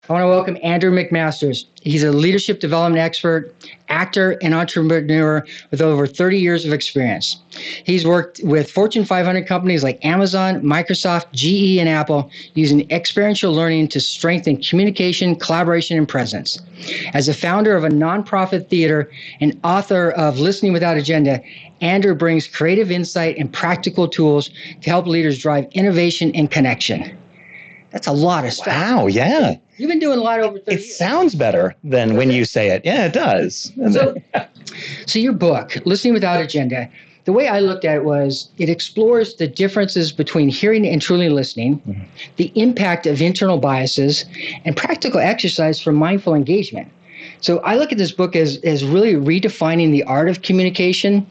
I want to welcome Andrew Mcmasters. He's a leadership development expert, actor, and entrepreneur with over 30 years of experience. He's worked with Fortune 500 companies like Amazon, Microsoft, GE, and Apple, using experiential learning to strengthen communication, collaboration, and presence. As a founder of a nonprofit theater and author of Listening Without Agenda, Andrew brings creative insight and practical tools to help leaders drive innovation and connection. That's a lot of stuff. Wow, yeah. You've been doing a lot over 30 years. It years. Sounds better than when you say it. Yeah, it does. So your book, Listening Without Agenda, the way I looked at it was it explores the differences between hearing and truly listening, the impact of internal biases, and practical exercise for mindful engagement. So I look at this book as really redefining the art of communication,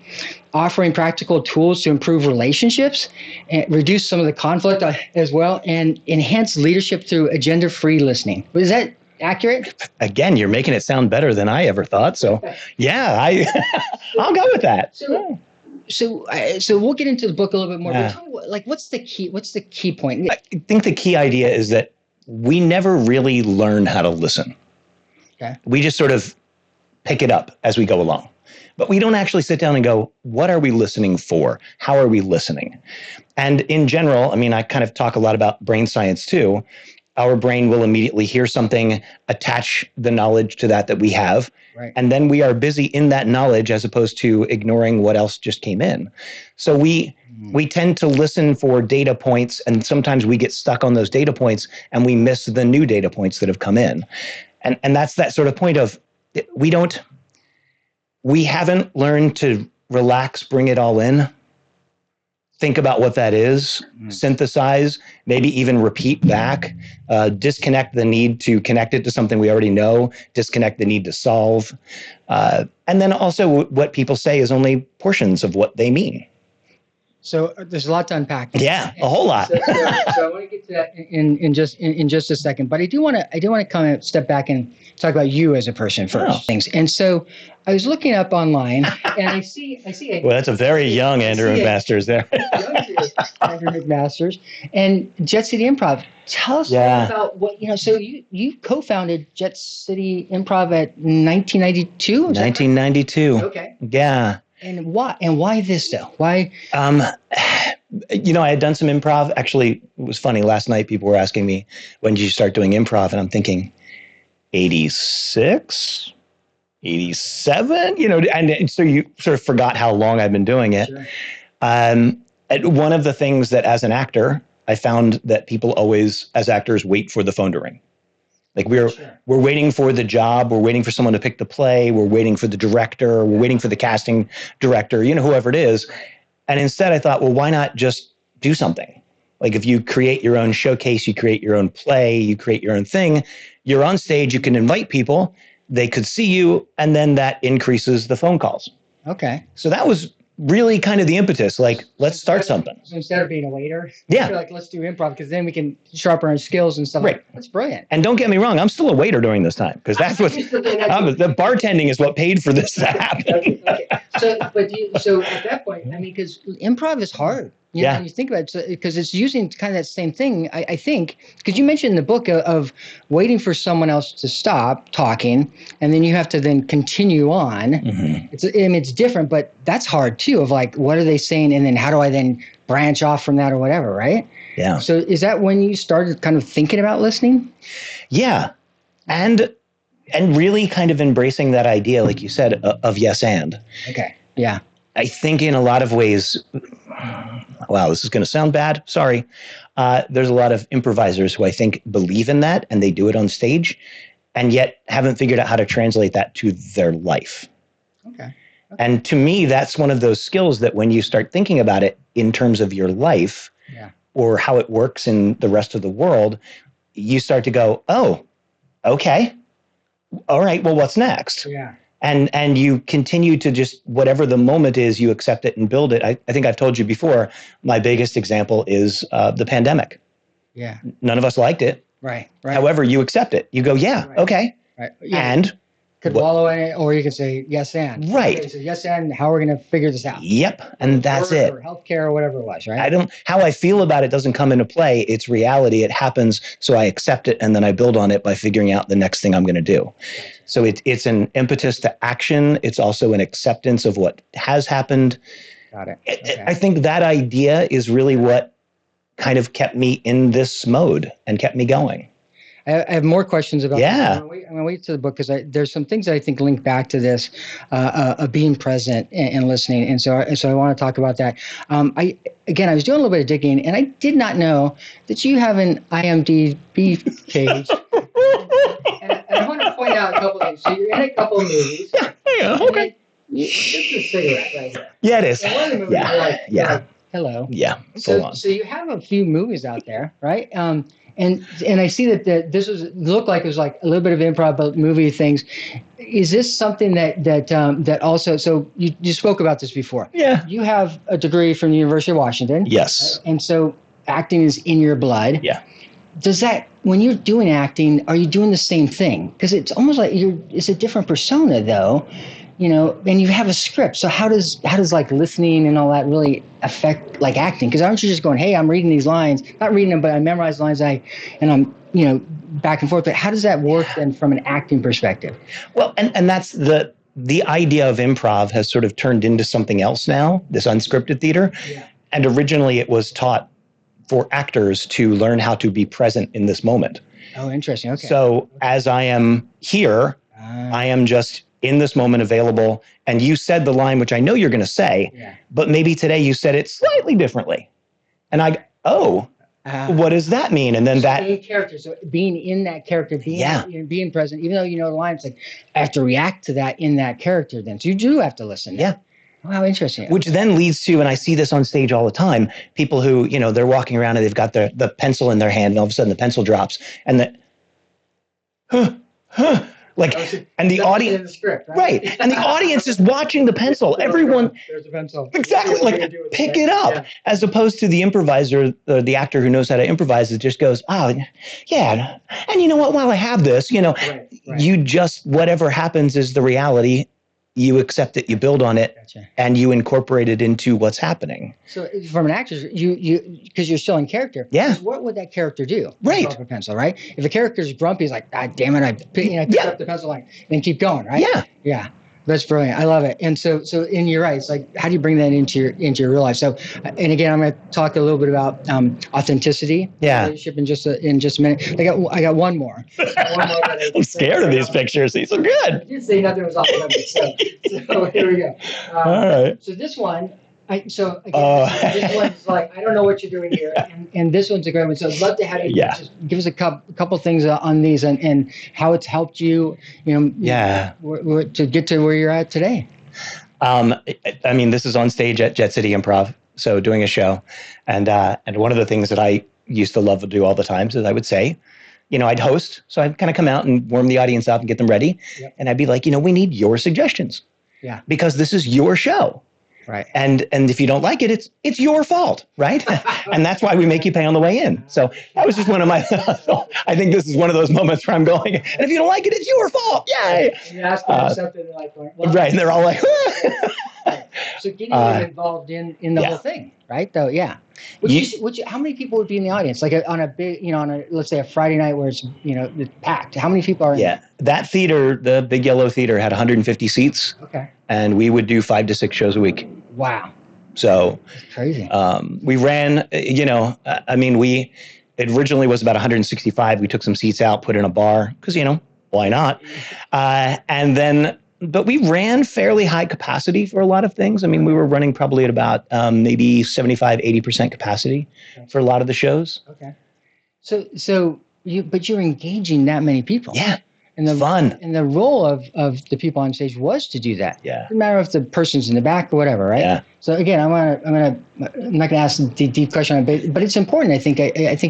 offering practical tools to improve relationships, and reduce some of the conflict as well, and enhance leadership through agenda-free listening. Is that accurate? Again, you're making it sound better than I ever thought. So yeah, I'll go with that. So we'll get into the book a little bit more. Yeah. But tell me, what's the key point? I think the key idea is that we never really learn how to listen. Okay. We just sort of pick it up as we go along. But we don't actually sit down and go, what are we listening for? How are we listening? And in general, I mean, I kind of talk a lot about brain science too. Our brain will immediately hear something, attach the knowledge to that we have, right. And then we are busy in that knowledge as opposed to ignoring what else just came in. So we tend to listen for data points, and sometimes we get stuck on those data points and we miss the new data points that have come in. And that's that sort of point of we haven't learned to relax, bring it all in, think about what that is, synthesize, maybe even repeat back, disconnect the need to connect it to something we already know, disconnect the need to solve. And then also what people say is only portions of what they mean. So there's a lot to unpack. Yeah, a whole lot. So I want to get to that in just a second, but I do want to kind of step back and talk about you as a person first. Things. And so I was looking up online, and I see. Well, that's a very young Andrew Mcmasters there. Andrew Mcmasters and Jet City Improv. Tell us about what So you co-founded Jet City Improv at 1992. 1992. Okay. Yeah. And why this though? Why? I had done some improv. Actually, it was funny. Last night, people were asking me, when did you start doing improv? And I'm thinking, 86, 87, and so you sort of forgot how long I've been doing it. Sure. One of the things that as an actor, I found that people always, as actors, wait for the phone to ring. Like we're waiting for the job, we're waiting for someone to pick the play, we're waiting for the director, we're waiting for the casting director, whoever it is. And instead I thought, well, why not just do something? Like if you create your own showcase, you create your own play, you create your own thing, you're on stage, you can invite people, they could see you, and then that increases the phone calls. Okay. So that was really kind of the impetus, like, let's start something. So instead of being a waiter, yeah, like, let's do improv, because then we can sharpen our skills and stuff. Right. That's brilliant. And don't get me wrong, I'm still a waiter during this time, because that's what the bartending is what paid for this to happen. Okay. So at that point, I mean, because improv is hard. When you think about it, because it's using kind of that same thing, I think, because you mentioned in the book of waiting for someone else to stop talking, and then you have to then continue on. Mm-hmm. It's different, but that's hard too, of like, what are they saying? And then how do I then branch off from that or whatever, right? Yeah. So is that when you started kind of thinking about listening? Yeah. And really kind of embracing that idea, like you said, of yes and. Okay. Yeah. I think in a lot of ways, wow, this is going to sound bad. Sorry. There's a lot of improvisers who I think believe in that and they do it on stage and yet haven't figured out how to translate that to their life. Okay. And to me, that's one of those skills that when you start thinking about it in terms of your life or how it works in the rest of the world, you start to go, oh, okay. All right. Well, what's next? Yeah. And you continue to just, whatever the moment is, you accept it and build it. I think I've told you before, my biggest example is the pandemic. Yeah. None of us liked it. Right. However, you accept it. You go, yeah, okay. Right. Yeah. And could wallow in it, or you could say yes and. Right. Okay, so yes and, how are we going to figure this out? Yep, and that's Work it. Or healthcare or whatever it was, right? How I feel about it doesn't come into play. It's reality. It happens, so I accept it, and then I build on it by figuring out the next thing I'm going to do. So it's an impetus to action. It's also an acceptance of what has happened. Got it. Okay. I think that idea is really what kind of kept me in this mode and kept me going. I have more questions about Yeah. I'm going to wait to the book because there's some things that I think link back to this, being present and listening. And so I want to talk about that. I was doing a little bit of digging, and I did not know that you have an IMDb page. and I want to point out a couple of things. So you're in a couple of movies. Yeah, okay. This is a cigarette right here. Yeah, it is. And one of the movies, you're like, hello. Yeah. So you have a few movies out there, right? And I see that this looked like it was like a little bit of improv, but movie things. Is this something that also? So you spoke about this before. Yeah. You have a degree from the University of Washington. Yes. And so acting is in your blood. Yeah. Does that, when you're doing acting, are you doing the same thing? Because it's almost like it's a different persona though. And you have a script. So how does like listening and all that really affect like acting? Because aren't you just going, hey, I'm reading these lines, not reading them, but I memorize lines, and I'm back and forth. But how does that work then from an acting perspective? Well, and that's the idea of improv has sort of turned into something else now, this unscripted theater. Yeah. And originally it was taught for actors to learn how to be present in this moment. Oh, interesting. Okay. So as I am here, I am just in this moment available. And you said the line, which I know you're going to say, but maybe today you said it slightly differently. And what does that mean? And then being character, so being in that character, being present, even though you know the lines, like I have to react to that in that character then. So you do have to listen. Yeah. Oh, how interesting. Which then leads to, and I see this on stage all the time, people who, they're walking around and they've got the pencil in their hand and all of a sudden the pencil drops and and the audience, the script, right? And the audience is watching the pencil. Everyone, there's a pencil. Exactly, pick it up, as opposed to the improviser, the actor who knows how to improvise, it just goes, oh, yeah, and you know what? While I have this, right. You just whatever happens is the reality. You accept it, you build on it, and you incorporate it into what's happening. So from an actor, you because you're still in character. Yeah. What would that character do? Right. Drop a pencil, right? If a character's grumpy, he's like, God damn it, I picked up the pencil line and keep going, right? Yeah. Yeah. That's brilliant. I love it. And and you're right. It's like, how do you bring that into your real life? So, and again, I'm going to talk a little bit about authenticity, leadership in just a minute. I got one more. I'm scared of these pictures. These are good. You did say nothing was off limits. So here we go. All right. So this one. This one's like, I don't know what you're doing here, and this one's a great one. So I'd love to have you just give us a couple things on these and how it's helped you, to get to where you're at today. This is on stage at Jet City Improv, so doing a show, and one of the things that I used to love to do all the time is I would say, I'd host, so I'd kind of come out and warm the audience up and get them ready, and I'd be like, we need your suggestions, because this is your show. Right. And if you don't like it, it's your fault, right? And that's why we make you pay on the way in. So that was just one of my, I think this is one of those moments where I'm going, and if you don't like it, it's your fault. Yay. And you ask them something, they're like, well, right. And they're all like, So getting involved in the whole thing, right? Though, yeah. How many people would be in the audience? Like on a big, let's say a Friday night where it's, it's packed. How many people are in there? That theater, the Big Yellow Theater, had 150 seats. Okay. And we would do 5 to 6 shows a week. Wow. So that's crazy. We ran, it originally was about 165. We took some seats out, put in a bar because, why not? But we ran fairly high capacity for a lot of things. We were running probably at about maybe 75, 80% capacity for a lot of the shows. Okay. So you're engaging that many people. Yeah. And the fun. And the role of the people on stage was to do that. Yeah. Doesn't matter if the person's in the back or whatever, right? Yeah. So again, I'm not going to ask the deep question on it, but it's important. I think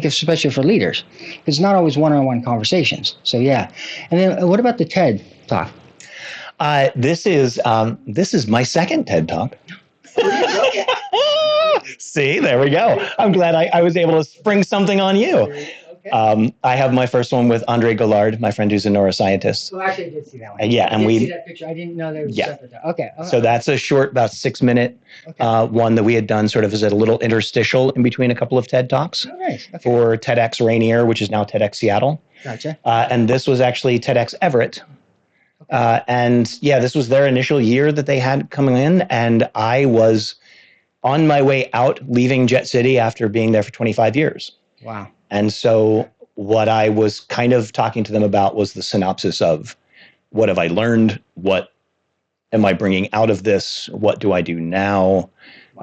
especially for leaders, it's not always one-on-one conversations. So yeah. And then what about the TED Talk? This is my second TED Talk. See, there we go. I'm glad I was able to spring something on you. I have my first one with Andre Gallard, my friend who's a neuroscientist. So actually, I did see that one. And yeah, and we see that picture. I didn't know there was separate. Okay. So that's a short, about 6-minute one that we had done sort of as a little interstitial in between a couple of TED Talks for TEDx Rainier, which is now TEDx Seattle. Gotcha. And this was actually TEDx Everett. And yeah, this was their initial year that they had coming in. And I was on my way out, leaving Jet City after being there for 25 years. Wow. And so what I was kind of talking to them about was the synopsis of what have I learned? What am I bringing out of this? What do I do now?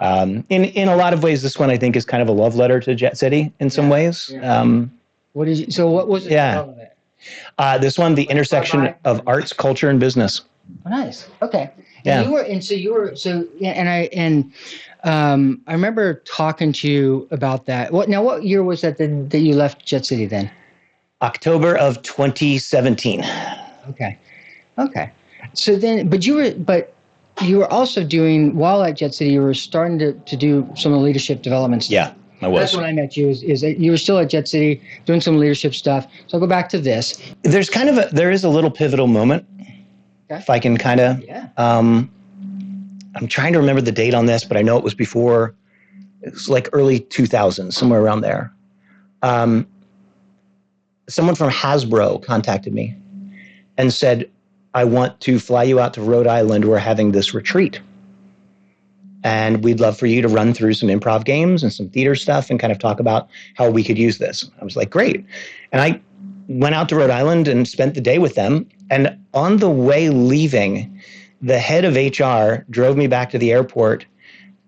In a lot of ways, this one I think is kind of a love letter to Jet City in some ways. What was the title of it? This one, the intersection of arts, culture, and business. Oh, nice. Okay. Yeah. I remember talking to you about that. What year was that you left Jet City then? October of 2017. Okay. So then, but you were also doing, while at Jet City, you were starting to do some of the leadership development stuff. Yeah, I was. That's when I met you. Is that you were still at Jet City doing some leadership stuff. So I'll go back to this. There is a little pivotal moment. Okay. If I can kind of. Yeah. I'm trying to remember the date on this, but I know it was before. It was like early 2000s, somewhere around there. Someone from Hasbro contacted me and said, I want to fly you out to Rhode Island. We're having this retreat. And we'd love for you to run through some improv games and some theater stuff and kind of talk about how we could use this. I was like, great. And I went out to Rhode Island and spent the day with them. And on the way leaving, the head of HR drove me back to the airport.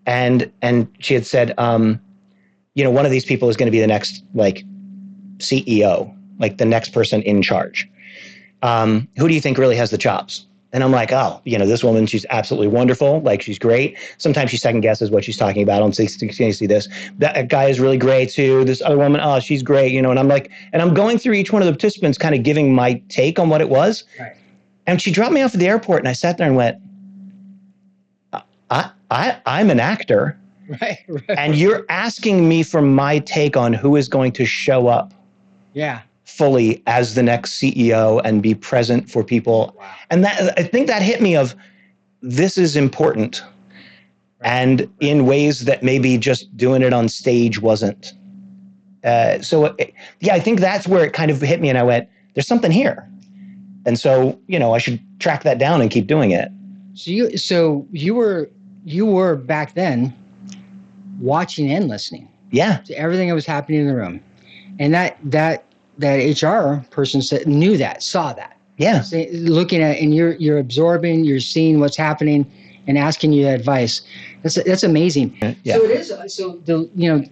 And she had said, one of these people is going to be the next CEO, the next person in charge. Who do you think really has the chops? And I'm like, this woman, she's absolutely wonderful. She's great. Sometimes she second guesses what she's talking about. See this. That guy is really great too. This other woman, she's great. And I'm like, and I'm going through each one of the participants, kind of giving my take on what it was. Right. And she dropped me off at the airport, and I sat there and went, I'm an actor. Right. And you're asking me for my take on who is going to show up. Yeah. Fully as the next CEO and be present for people. Wow. And I think that hit me of, this is important. Right. And in ways that maybe just doing it on stage wasn't. I think that's where it kind of hit me, and I went, there's something here. And so, I should track that down and keep doing it. So you were back then watching and listening. Yeah. To everything that was happening in the room. And that HR person saw that. Yeah. Looking at, and you're absorbing, you're seeing what's happening and asking you advice. That's amazing. Yeah. So it is. So the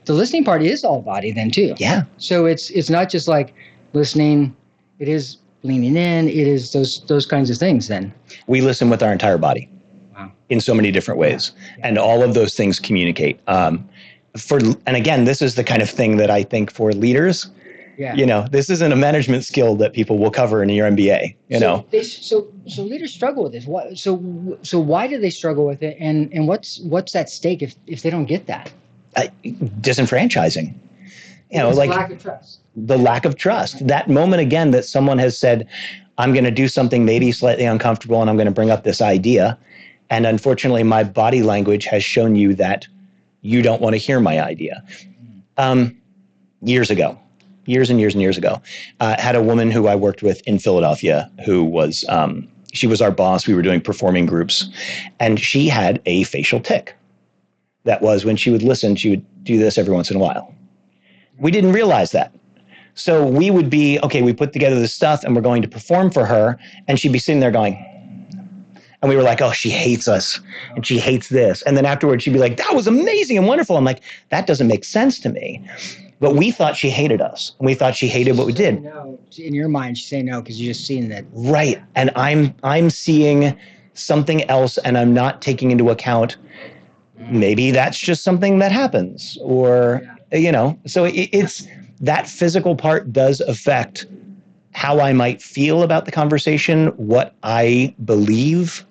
listening part is all body then too. Yeah. So it's not just like listening. It is leaning in. It is those kinds of things then. We listen with our entire body. Wow. In so many different ways. Yeah. And all of those things communicate. And again, this is the kind of thing that I think for leaders, this isn't a management skill that people will cover in your MBA, So leaders struggle with this. So why do they struggle with it? And what's at stake if they don't get that? Disenfranchising. Lack of trust. The lack of trust. Right. That moment again that someone has said, I'm going to do something maybe slightly uncomfortable and I'm going to bring up this idea. And unfortunately, my body language has shown you that you don't want to hear my idea. Years and years ago, had a woman who I worked with in Philadelphia who was, she was our boss. We were doing performing groups, and she had a facial tic. That was when she would listen, she would do this every once in a while. We didn't realize that. So we would be, we put together this stuff and we're going to perform for her, and she'd be sitting there going, and we were like, she hates us and she hates this. And then afterwards she'd be like, that was amazing and wonderful. I'm like, that doesn't make sense to me. But we thought she hated us, and we thought she hated what we did. No, in your mind, she's saying no because you're just seeing that. Right, and I'm seeing something else, and I'm not taking into account. Maybe that's just something that happens, or So it's that physical part does affect how I might feel about the conversation, what I believe.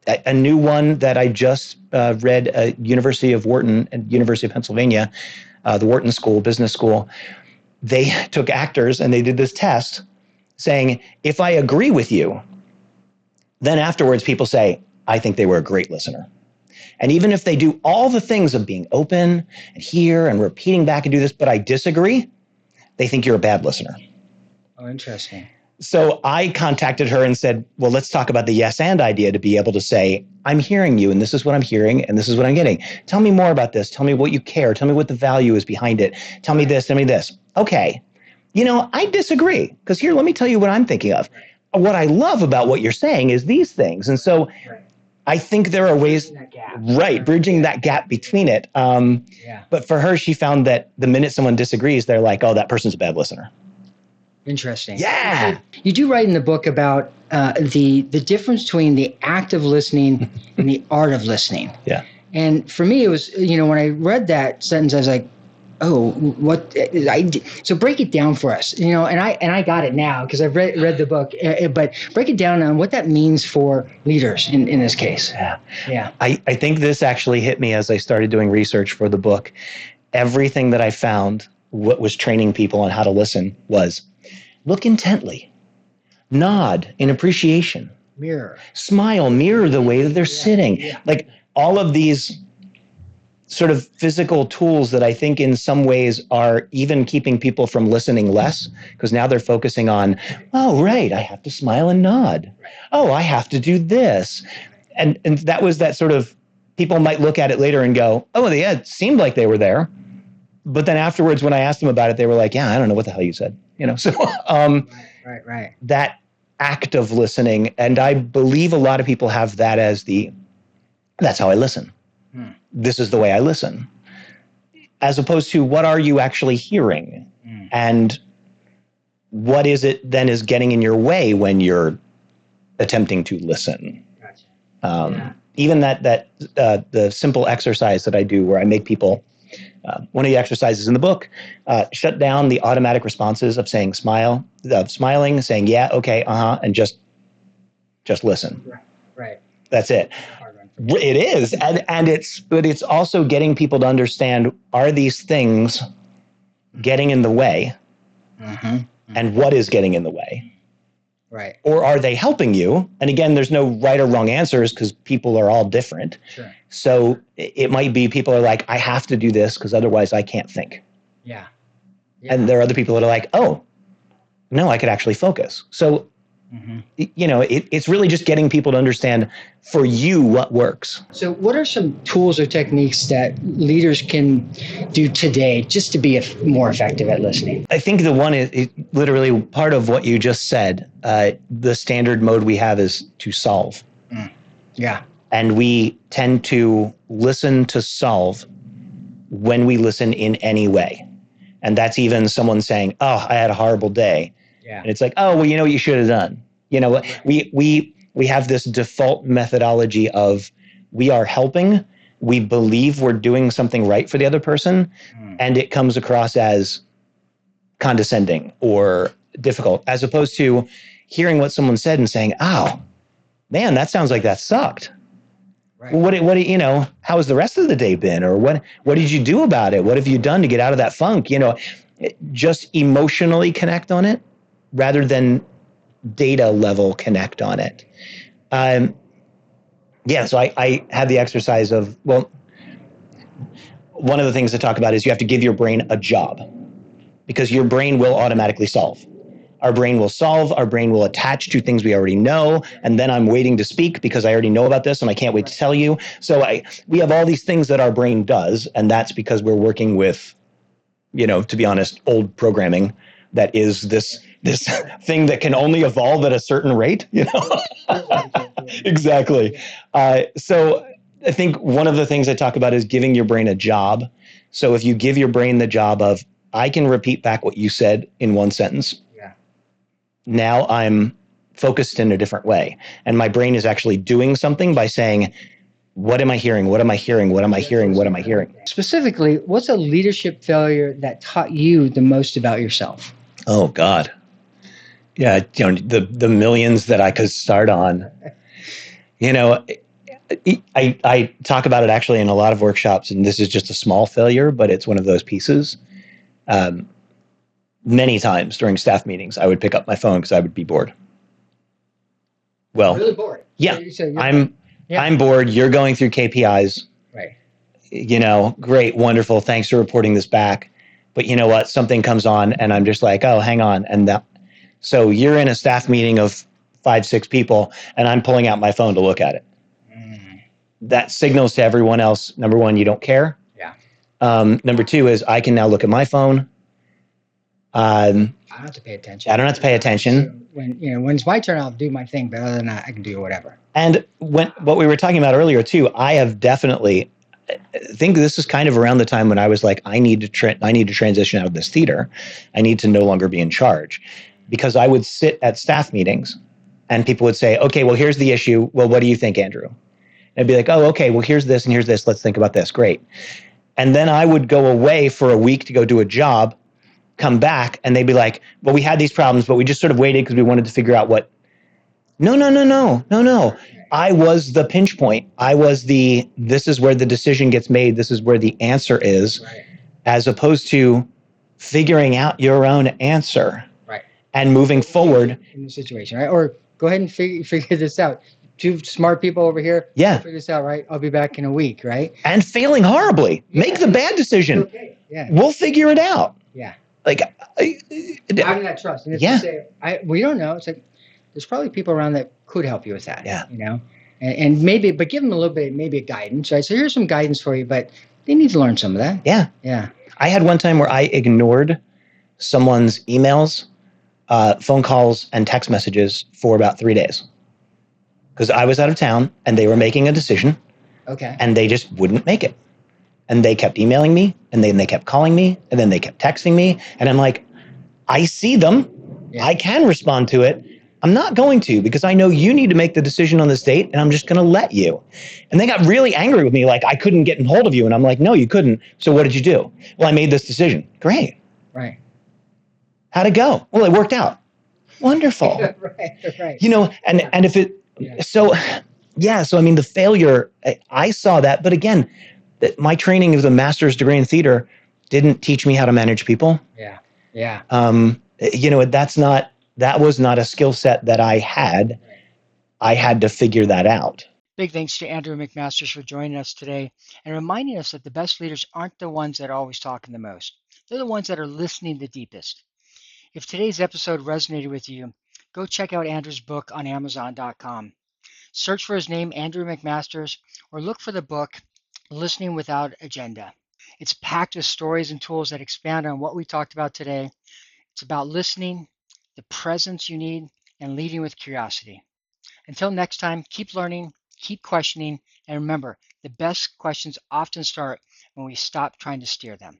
A new one that I just read at University of Wharton and University of Pennsylvania the Wharton School, business school. They took actors and they did this test saying, if I agree with you, then afterwards people say, I think they were a great listener. And even if they do all the things of being open and hear and repeating back and do this, but I disagree, they think you're a bad listener. Oh, interesting. So I contacted her and said, well, let's talk about the yes and idea to be able to say, I'm hearing you and this is what I'm hearing and this is what I'm getting. Tell me more about this. Tell me what you care. Tell me what the value is behind it. Tell me this, tell me this. Okay. I disagree because here, let me tell you what I'm thinking of. What I love about what you're saying is these things. And so I think there are ways, bridging that gap between it. But for her, she found that the minute someone disagrees, they're like, oh, that person's a bad listener. Interesting. Yeah. You do write in the book about the difference between the act of listening and the art of listening. Yeah. And for me, it was, when I read that sentence, I was like, oh, what? So break it down for us, and I got it now because I've read the book, but break it down on what that means for leaders in this case. Yeah. I think this actually hit me as I started doing research for the book. Everything that I found, what was training people on how to listen was look intently, nod in appreciation, mirror, smile, mirror the way that they're sitting. Yeah. Like all of these sort of physical tools that I think in some ways are even keeping people from listening less because now they're focusing on, oh, right, I have to smile and nod. Oh, I have to do this. And that was that sort of, people might look at it later and go, oh, yeah, it seemed like they were there. But then afterwards, when I asked them about it, they were like, yeah, I don't know what the hell you said. So right. That act of listening. And I believe a lot of people have that as that's how I listen. This is the way I listen, as opposed to what are you actually hearing? And what is it then is getting in your way when you're attempting to listen? Gotcha. Even the simple exercise that I do where I make people, one of the exercises in the book, shut down the automatic responses of saying smile, of smiling, saying, yeah, okay, and just listen. Right. That's it. It is. But it's also getting people to understand, are these things getting in the way? And what is getting in the way? Right. Or are they helping you? And again, there's no right or wrong answers because people are all different. Sure. So it might be people are like, I have to do this because otherwise I can't think. Yeah. And there are other people that are like, oh, no, I could actually focus. So it's really just getting people to understand for you what works. So what are some tools or techniques that leaders can do today just to be more effective at listening? I think the one is literally part of what you just said. The standard mode we have is to solve. Yeah. And we tend to listen to solve when we listen in any way. And that's even someone saying, oh, I had a horrible day. Yeah. And it's like, oh, well, you know what you should have done. We have this default methodology of we are helping. We believe we're doing something right for the other person. And it comes across as condescending or difficult, as opposed to hearing what someone said and saying, oh, man, that sounds like that sucked. Right. What how has the rest of the day been? Or what did you do about it? What have you done to get out of that funk? Just emotionally connect on it rather than data level connect on it. So I had the exercise of, well, one of the things to talk about is you have to give your brain a job because your brain will automatically solve. Our brain will solve, our brain will attach to things we already know. And then I'm waiting to speak because I already know about this and I can't wait to tell you. So we have all these things that our brain does. And that's because we're working with, to be honest, old programming that is this thing that can only evolve at a certain rate, Exactly. So I think one of the things I talk about is giving your brain a job. So if you give your brain the job of, I can repeat back what you said in one sentence. Yeah. Now I'm focused in a different way. And my brain is actually doing something by saying, what am I hearing? What am I hearing? What am I hearing? What am I hearing? Specifically, what's a leadership failure that taught you the most about yourself? Oh, God. Yeah, the millions that I could start on. I talk about it actually in a lot of workshops, and this is just a small failure, but it's one of those pieces. Um, Many times during staff meetings, I would pick up my phone because I would be bored. Well, really bored. Yeah, So I'm bored. You're going through KPIs. Right. Great, wonderful. Thanks for reporting this back. But you know what? Something comes on, and I'm just like, oh, hang on. So you're in a staff meeting of 5, 6 people, and I'm pulling out my phone to look at it. That signals to everyone else, number one, you don't care. Yeah. Number two is I can now look at my phone. I don't have to pay attention. I don't have to pay attention. So when it's my turn, I'll do my thing. But other than that, I can do whatever. And what we were talking about earlier too, I have definitely think this is kind of around the time when I was like, I need to transition out of this theater. I need to no longer be in charge, because I would sit at staff meetings, and people would say, "Okay, well, here's the issue. Well, what do you think, Andrew?" And I'd be like, "Oh, okay. Well, here's this and here's this. Let's think about this. Great." And then I would go away for a week to go do a job, come back, and they'd be like, "Well, we had these problems, but we just sort of waited because we wanted to figure out what." No. I was the pinch point. I was this is where the decision gets made. This is where the answer is, Right. As opposed to figuring out your own answer, Right. And moving forward in the situation, right? Or go ahead and figure this out. 2 smart people over here. Yeah. Figure this out, right? I'll be back in a week, right? And failing horribly. Yeah. Make the bad decision. Okay. Yeah. We'll figure it out. Yeah. Like having that trust. And if you say, we don't know, it's like there's probably people around that could help you with that. Yeah. And maybe, but give them a little bit, maybe a guidance, right? So here's some guidance for you, but they need to learn some of that. Yeah. Yeah. I had one time where I ignored someone's emails, phone calls, and text messages for about 3 days because I was out of town and they were making a decision. Okay. And they just wouldn't make it. And they kept emailing me, and then they kept calling me, and then they kept texting me. And I'm like, I see them. Yeah. I can respond to it. I'm not going to, because I know you need to make the decision on this date, and I'm just going to let you. And they got really angry with me, like I couldn't get in hold of you. And I'm like, no, you couldn't. So what did you do? Well, I made this decision. Great. Right. How'd it go? Well, it worked out. Wonderful. Right. And if it, so I mean, the failure, I saw that, but again, my training as a master's degree in theater didn't teach me how to manage people. Yeah. Yeah. That was not a skill set that I had. I had to figure that out. Big thanks to Andrew Mcmasters for joining us today and reminding us that the best leaders aren't the ones that are always talking the most. They're the ones that are listening the deepest. If today's episode resonated with you, go check out Andrew's book on Amazon.com. Search for his name, Andrew Mcmasters, or look for the book, Listening Without Agenda. It's packed with stories and tools that expand on what we talked about today. It's about listening, the presence you need, and leading with curiosity. Until next time, keep learning, keep questioning, and remember, the best questions often start when we stop trying to steer them.